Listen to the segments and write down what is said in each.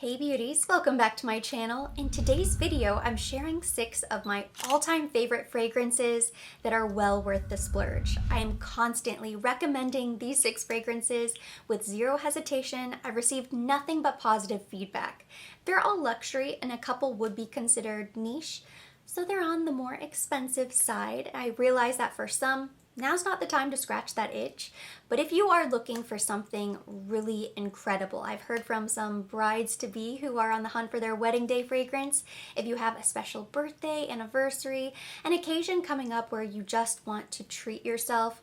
Hey beauties, welcome back to my channel. In today's video, I'm sharing 6 of my all-time favorite fragrances that are well worth the splurge. I am constantly recommending these 6 fragrances with zero hesitation. I've received nothing but positive feedback. They're all luxury and a couple would be considered niche, so they're on the more expensive side. I realize that for some, now's not the time to scratch that itch, but if you are looking for something really incredible, I've heard from some brides-to-be who are on the hunt for their wedding day fragrance. If you have a special birthday, anniversary, an occasion coming up where you just want to treat yourself,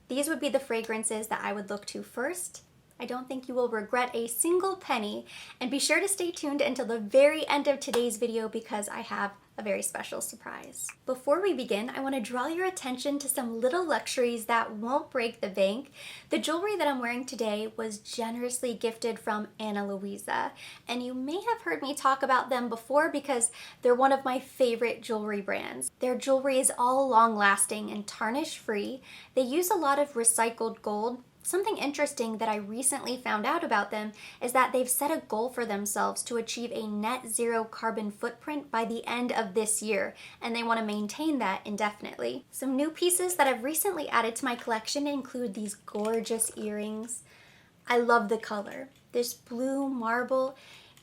these would be the fragrances that I would look to first. I don't think you will regret a single penny, and be sure to stay tuned until the very end of today's video because I have a very special surprise. Before we begin, I want to draw your attention to some little luxuries that won't break the bank. The jewelry that I'm wearing today was generously gifted from Luisa, and you may have heard me talk about them before because they're one of my favorite jewelry brands. Their jewelry is all long-lasting and tarnish-free. They use a lot of recycled gold. Something interesting that I recently found out about them is that they've set a goal for themselves to achieve a net zero carbon footprint by the end of this year, and they want to maintain that indefinitely. Some new pieces that I've recently added to my collection include these gorgeous earrings. I love the color. This blue marble,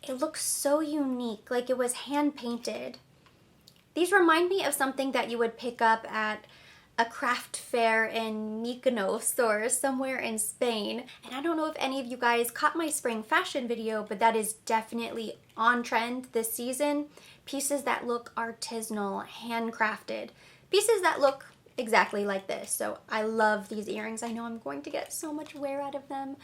it looks so unique, like it was hand painted. These remind me of something that you would pick up at a craft fair in Mykonos or somewhere in Spain. And I don't know if any of you guys caught my spring fashion video, but that is definitely on trend this season. Pieces that look artisanal, handcrafted. Pieces that look exactly like this. So I love these earrings. I know I'm going to get so much wear out of them.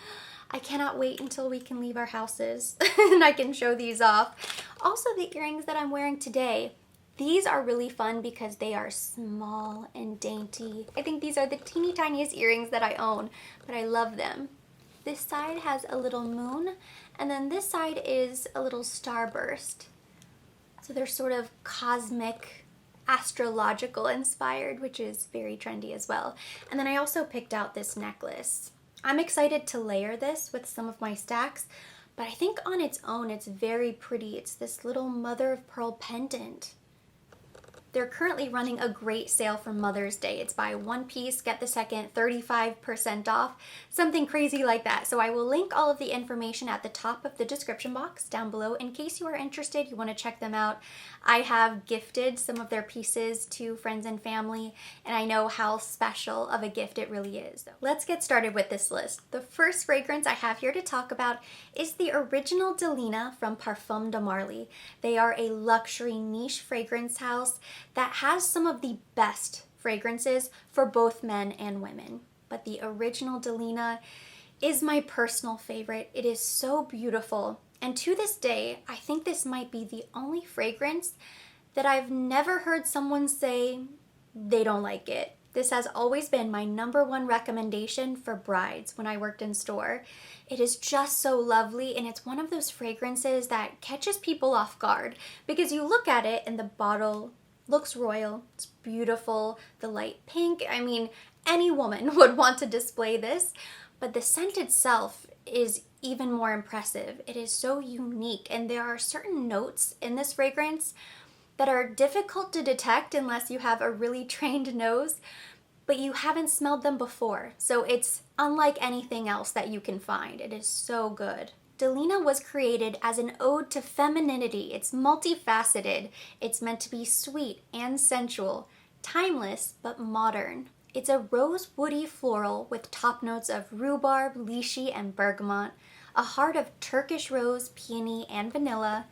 I cannot wait until we can leave our houses and I can show these off. Also, the earrings that I'm wearing today, these are really fun because they are small and dainty. I think these are the teeny tiniest earrings that I own, but I love them. This side has a little moon, and then this side is a little starburst. So they're sort of cosmic, astrological inspired, which is very trendy as well. And then I also picked out this necklace. I'm excited to layer this with some of my stacks, but I think on its own it's very pretty. It's this little mother of pearl pendant. They're currently running a great sale for Mother's Day. It's buy one piece, get the second, 35% off, something crazy like that. So I will link all of the information at the top of the description box down below in case you are interested, you want to check them out. I have gifted some of their pieces to friends and family, and I know how special of a gift it really is. Let's get started with this list. The first fragrance I have here to talk about is the original Delina from Parfums de Marly. They are a luxury niche fragrance house that has some of the best fragrances for both men and women. But the original Delina is my personal favorite. It is so beautiful. And to this day, I think this might be the only fragrance that I've never heard someone say they don't like it. This has always been my #1 recommendation for brides when I worked in store. It is just so lovely, and it's one of those fragrances that catches people off guard because you look at it and the bottle looks royal, it's beautiful, the light pink. I mean, any woman would want to display this, but the scent itself is even more impressive. It is so unique, and there are certain notes in this fragrance that are difficult to detect unless you have a really trained nose, but you haven't smelled them before. So it's unlike anything else that you can find. It is so good. Delina was created as an ode to femininity. It's multifaceted. It's meant to be sweet and sensual, timeless but modern. It's a rose woody floral with top notes of rhubarb, lychee, and bergamot, a heart of Turkish rose, peony, and vanilla,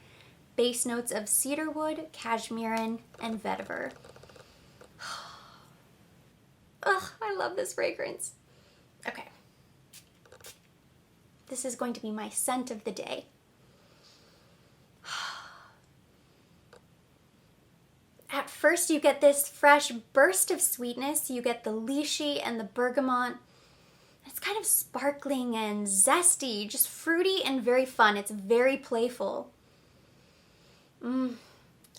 base notes of cedarwood, cashmeran, and vetiver. Ugh, I love this fragrance. Okay. This is going to be my scent of the day. At first you get this fresh burst of sweetness. You get the lychee and the bergamot. It's kind of sparkling and zesty, just fruity and very fun. It's very playful.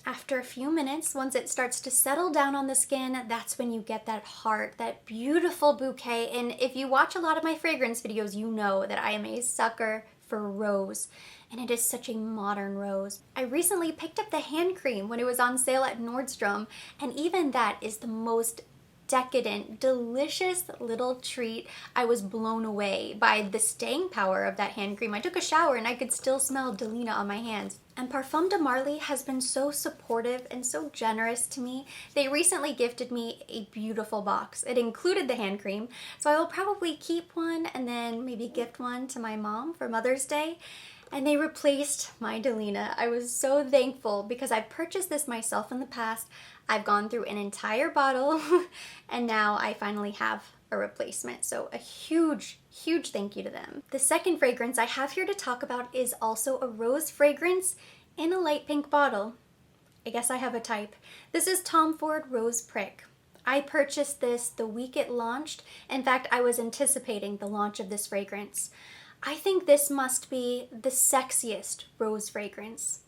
After a few minutes, once it starts to settle down on the skin, that's when you get that heart, that beautiful bouquet. And if you watch a lot of my fragrance videos, you know that I am a sucker for rose. and it is such a modern rose. I recently picked up the hand cream when it was on sale at Nordstrom, and even that is the most decadent, delicious little treat. I was blown away by the staying power of that hand cream. I took a shower and I could still smell Delina on my hands. And Parfum de Marly has been so supportive and so generous to me. They recently gifted me a beautiful box. It included the hand cream, so I will probably keep one and then maybe gift one to my mom for Mother's Day. And they replaced my Delina. I was so thankful because I purchased this myself in the past. I've gone through an entire bottle and now I finally have a replacement. So a huge, huge thank you to them. The second fragrance I have here to talk about is also a rose fragrance in a light pink bottle. I guess I have a type. This is Tom Ford Rose Prick. I purchased this the week it launched. In fact, I was anticipating the launch of this fragrance. I think this must be the sexiest rose fragrance.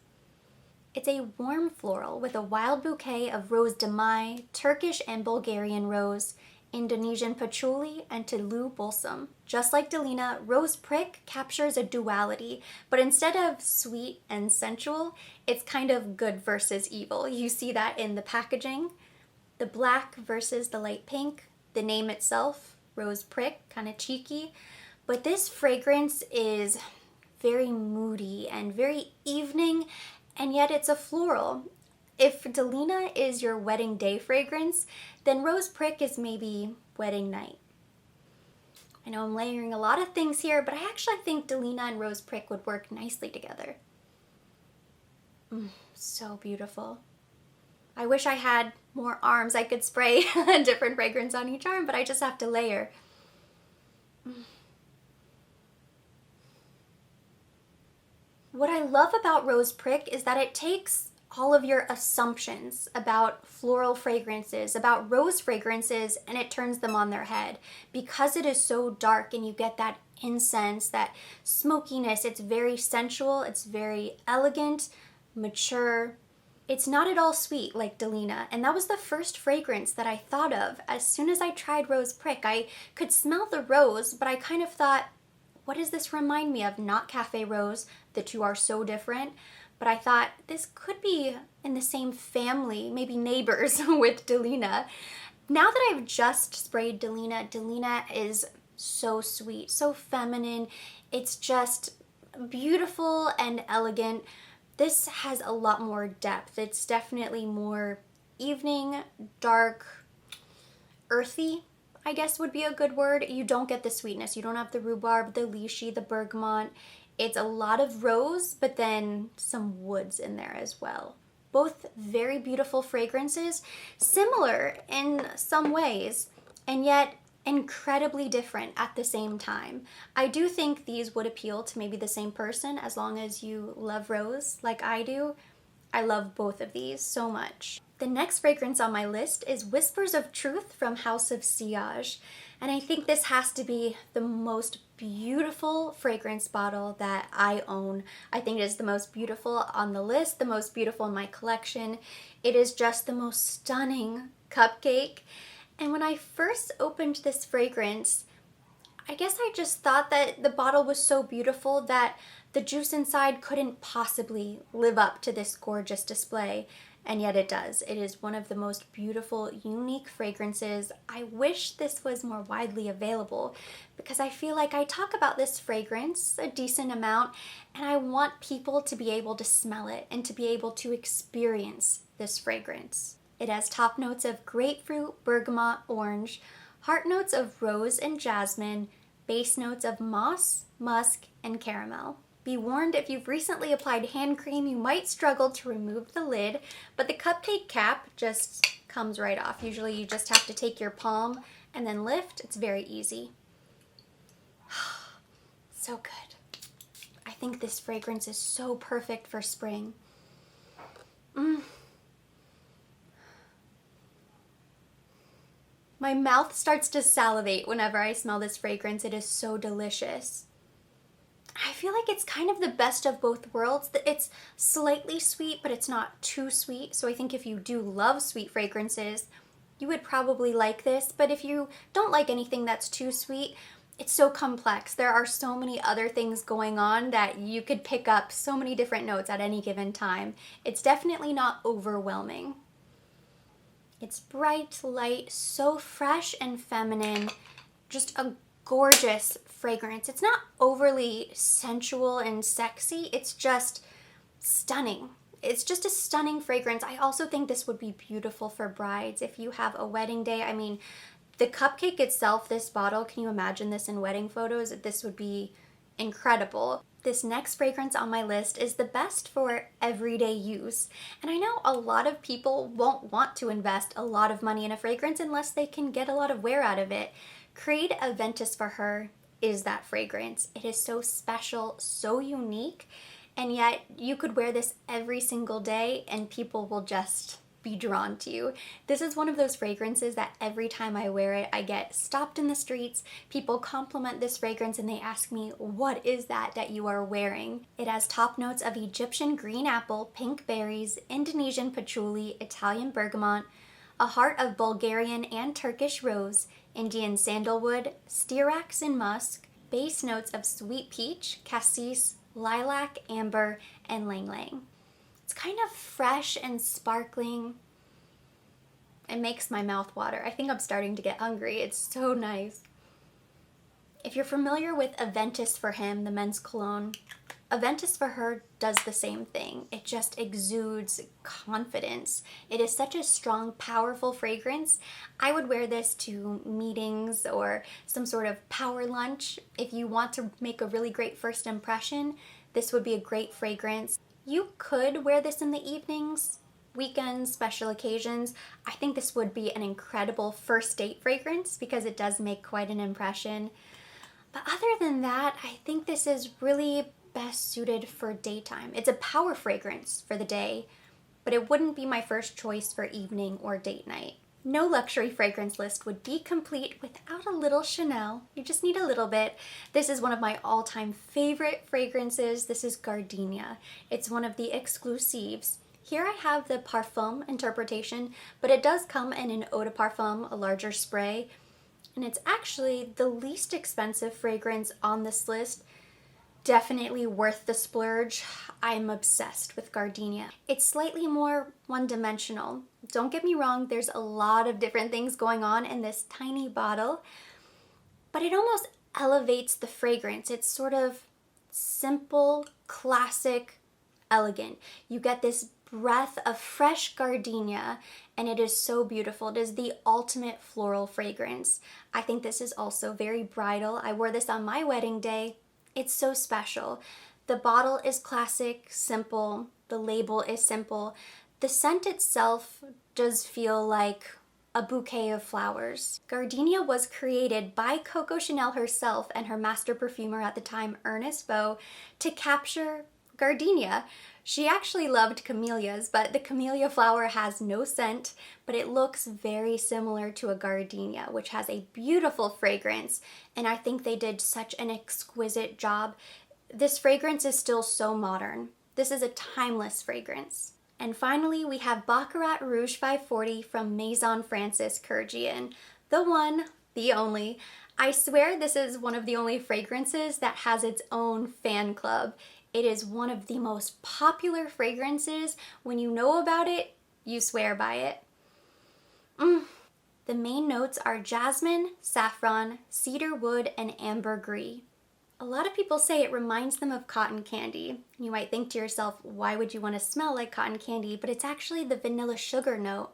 It's a warm floral with a wild bouquet of rose de mai, Turkish and Bulgarian rose, Indonesian patchouli, and Tulu balsam. Just like Delina, Rose Prick captures a duality, but instead of sweet and sensual, it's kind of good versus evil. You see that in the packaging. The black versus the light pink, the name itself, Rose Prick, kind of cheeky. But this fragrance is very moody and very evening, and yet it's a floral. If Delina is your wedding day fragrance, then Rose Prick is maybe wedding night. I know I'm layering a lot of things here, but I actually think Delina and Rose Prick would work nicely together. So beautiful. I wish I had more arms. I could spray a different fragrance on each arm, but I just have to layer. What I love about Rose Prick is that it takes all of your assumptions about floral fragrances, about rose fragrances, and it turns them on their head. Because it is so dark and you get that incense, that smokiness, it's very sensual, it's very elegant, mature. It's not at all sweet like Delina, and that was the first fragrance that I thought of as soon as I tried Rose Prick. I could smell the rose, but I kind of thought, what does this remind me of? Not Cafe Rose, the two are so different, but I thought this could be in the same family, maybe neighbors with Delina. Now that I've just sprayed Delina, Delina is so sweet, so feminine. It's just beautiful and elegant. This has a lot more depth. It's definitely more evening, dark, earthy, I guess would be a good word. You don't get the sweetness. You don't have the rhubarb, the lychee, the bergamot. It's a lot of rose, but then some woods in there as well. Both very beautiful fragrances, similar in some ways, and yet incredibly different at the same time. I do think these would appeal to maybe the same person as long as you love rose like I do. I love both of these so much. The next fragrance on my list is Whispers of Truth from House of Sillage. And I think this has to be the most beautiful fragrance bottle that I own. I think it is the most beautiful on the list, the most beautiful in my collection. It is just the most stunning cupcake. And when I first opened this fragrance, I guess I just thought that the bottle was so beautiful that the juice inside couldn't possibly live up to this gorgeous display. And yet it does. It is one of the most beautiful, unique fragrances. I wish this was more widely available because I feel like I talk about this fragrance a decent amount and I want people to be able to smell it and to be able to experience this fragrance. It has top notes of grapefruit, bergamot, orange, heart notes of rose and jasmine, base notes of moss, musk, and caramel. Be warned, if you've recently applied hand cream, you might struggle to remove the lid, but the cupcake cap just comes right off. Usually you just have to take your palm and then lift. It's very easy. So good. I think this fragrance is so perfect for spring. My mouth starts to salivate whenever I smell this fragrance. It is so delicious. I feel like it's kind of the best of both worlds. It's slightly sweet, but it's not too sweet. So I think if you do love sweet fragrances, you would probably like this. But if you don't like anything that's too sweet, it's so complex. There are so many other things going on that you could pick up so many different notes at any given time. It's definitely not overwhelming. It's bright, light, so fresh and feminine. Just a gorgeous fragrance. It's not overly sensual and sexy. It's just stunning. It's just a stunning fragrance. I also think this would be beautiful for brides if you have a wedding day. I mean, the cupcake itself, this bottle, can you imagine this in wedding photos? This would be incredible. This next fragrance on my list is the best for everyday use. And I know a lot of people won't want to invest a lot of money in a fragrance unless they can get a lot of wear out of it. Create Aventis For Her is that fragrance. It is so special, so unique, and yet you could wear this every single day and people will just be drawn to you. This is one of those fragrances that every time I wear it, I get stopped in the streets. People compliment this fragrance and they ask me, what is that you are wearing? It has top notes of Egyptian green apple, pink berries, Indonesian patchouli, Italian bergamot, a heart of Bulgarian and Turkish rose, Indian sandalwood, stearax and musk, base notes of sweet peach, cassis, lilac, amber, and ylang ylang. It's kind of fresh and sparkling. It makes my mouth water. I think I'm starting to get hungry. It's so nice. If you're familiar with Aventis For Him, the men's cologne, Aventis For Her does the same thing. It just exudes confidence. It is such a strong, powerful fragrance. I would wear this to meetings or some sort of power lunch. If you want to make a really great first impression, this would be a great fragrance. You could wear this in the evenings, weekends, special occasions. I think this would be an incredible first date fragrance because it does make quite an impression. But other than that, I think this is really best suited for daytime. It's a power fragrance for the day, but it wouldn't be my first choice for evening or date night. No luxury fragrance list would be complete without a little Chanel. You just need a little bit. This is one of my all-time favorite fragrances. This is Gardenia. It's one of the exclusives. Here I have the Parfum interpretation, but it does come in an eau de parfum, a larger spray, and it's actually the least expensive fragrance on this list. Definitely worth the splurge. I'm obsessed with Gardenia. It's slightly more one-dimensional. Don't get me wrong, there's a lot of different things going on in this tiny bottle, but it almost elevates the fragrance. It's sort of simple, classic, elegant. You get this breath of fresh gardenia, and it is so beautiful. It is the ultimate floral fragrance. I think this is also very bridal. I wore this on my wedding day. It's so special. The bottle is classic, simple. The label is simple. The scent itself does feel like a bouquet of flowers. Gardenia was created by Coco Chanel herself and her master perfumer at the time, Ernest Beau, to capture gardenia. She actually loved camellias, but the camellia flower has no scent, but it looks very similar to a gardenia, which has a beautiful fragrance, and I think they did such an exquisite job. This fragrance is still so modern. This is a timeless fragrance. And finally, we have Baccarat Rouge 540 from Maison Francis Kurkdjian. The one, the only. I swear this is one of the only fragrances that has its own fan club. It is one of the most popular fragrances. When you know about it, you swear by it. The main notes are jasmine, saffron, cedar wood, and ambergris. A lot of people say it reminds them of cotton candy. You might think to yourself, why would you want to smell like cotton candy? But it's actually the vanilla sugar note.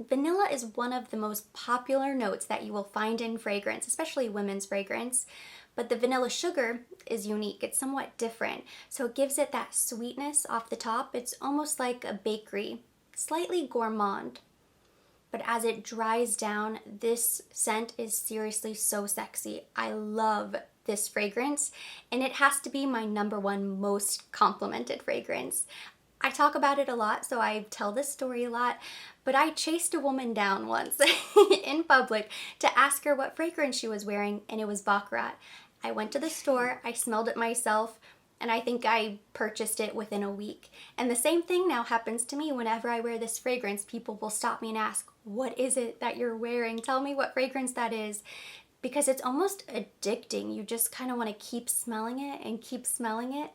Vanilla is one of the most popular notes that you will find in fragrance, especially women's fragrance. But the vanilla sugar is unique. It's somewhat different. So it gives it that sweetness off the top. It's almost like a bakery, slightly gourmand. But as it dries down, this scent is seriously so sexy. I love this fragrance, and it has to be my #1 most complimented fragrance. I talk about it a lot, so I tell this story a lot, but I chased a woman down once in public to ask her what fragrance she was wearing, and it was Baccarat. I went to the store, I smelled it myself, and I think I purchased it within a week. And the same thing now happens to me whenever I wear this fragrance. People will stop me and ask, what is it that you're wearing? Tell me what fragrance that is. because it's almost addicting. You just kind of want to keep smelling it and keep smelling it.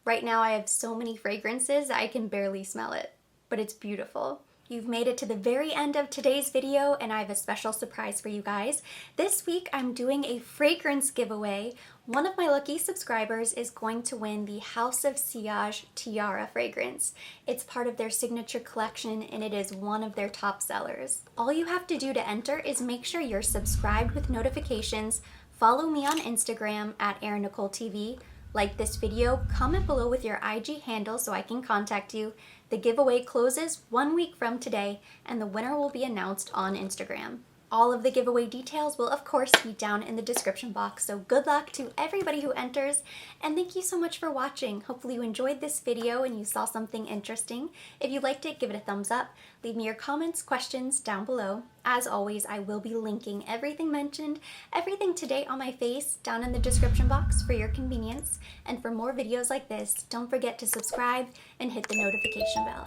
Right now I have so many fragrances I can barely smell it, but it's beautiful. You've made it to the very end of today's video, and I have a special surprise for you guys. This week I'm doing a fragrance giveaway. One of my lucky subscribers is going to win the House of Sillage Tiara fragrance. It's part of their signature collection and it is one of their top sellers. All you have to do to enter is make sure you're subscribed with notifications, follow me on Instagram at ErinNicoleTV, like this video, comment below with your IG handle so I can contact you. The giveaway closes 1 week from today and the winner will be announced on Instagram. All of the giveaway details will of course be down in the description box, so good luck to everybody who enters, and thank you so much for watching. Hopefully you enjoyed this video and you saw something interesting. If you liked it, give it a thumbs up. Leave me your comments, questions down below. As always, I will be linking everything mentioned, everything to date on my face down in the description box for your convenience. And for more videos like this, don't forget to subscribe and hit the notification bell.